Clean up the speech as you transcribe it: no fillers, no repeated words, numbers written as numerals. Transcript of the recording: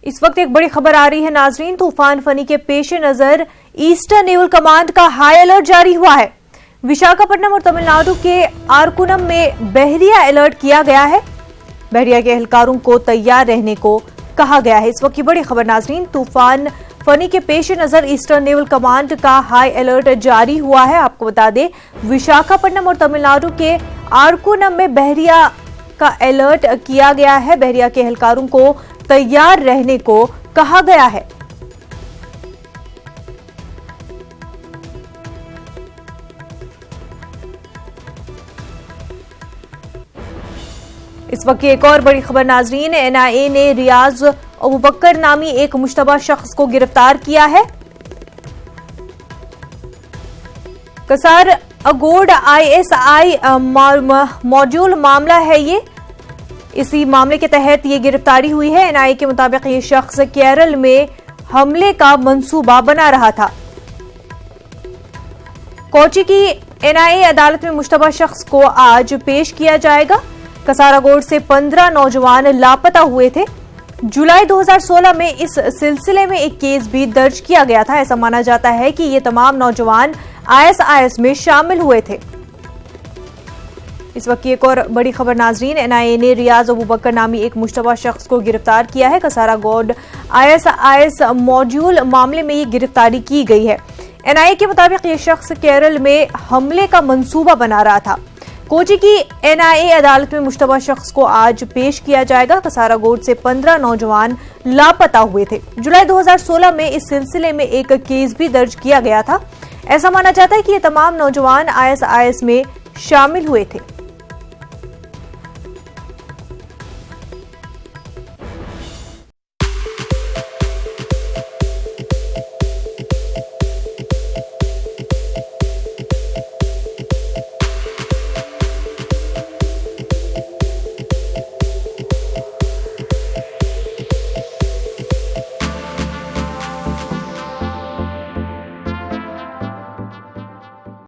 इस वक्त एक बड़ी खबर आ रही है नाजरीन। तूफान फनी के पेश नजर ईस्टर्न नेवल कमांड का हाई अलर्ट जारी हुआ है। विशाखापट्टनम और तमिलनाडु के आरकुनम में बहरिया अलर्ट किया गया है। बहरिया के एहलकारों को तैयार रहने को कहा गया है। इस वक्त की बड़ी खबर नाजरीन, तूफान फनी के पेश नजर ईस्टर्न नेवल कमांड का हाई अलर्ट जारी हुआ है। आपको बता दें, विशाखापट्टनम और तमिलनाडु के आरकुनम में बहरिया का अलर्ट किया गया है। बहरिया के एहलकारों को तैयार रहने को कहा गया है। इस वक्त की एक और बड़ी खबर नाजरीन, एनआईए ने रियाज अबूबकर नामी एक मुश्तबा शख्स को गिरफ्तार किया है। कसार अगोड आईएसआई मॉड्यूल मामला है ये। इसी मामले के तहत ये गिरफ्तारी हुई है। एनआईए के मुताबिक ये शख्स केरल में हमले का मंसूबा बना रहा था। कोची की एनआईए अदालत में मुश्तबा शख्स को आज पेश किया जाएगा। कसारागोड से 15 नौजवान लापता हुए थे। जुलाई 2016 में इस सिलसिले में एक केस भी दर्ज किया गया था। ऐसा माना जाता है कि ये तमाम नौजवान आईएसआईएस में शामिल हुए थे। इस वक्त की एक और बड़ी खबर नाजरीन, एनआईए ने रियाज अबूबकर नामी एक मुश्तबा शख्स को गिरफ्तार किया है। कसारागोड आईएसआईएस मॉड्यूल मामले में ये गिरफ्तारी की गई है। एनआईए के मुताबिक ये शख्स केरल में हमले का मंसूबा बना रहा था। कोची की एनआईए अदालत में मुश्तबा शख्स को आज पेश किया जाएगा। कसारागोड से 15 नौजवान लापता हुए थे। जुलाई 2016 में इस सिलसिले में एक केस भी दर्ज किया गया था। ऐसा माना जाता है कि ये तमाम नौजवान आईएसआईएस में शामिल हुए थे।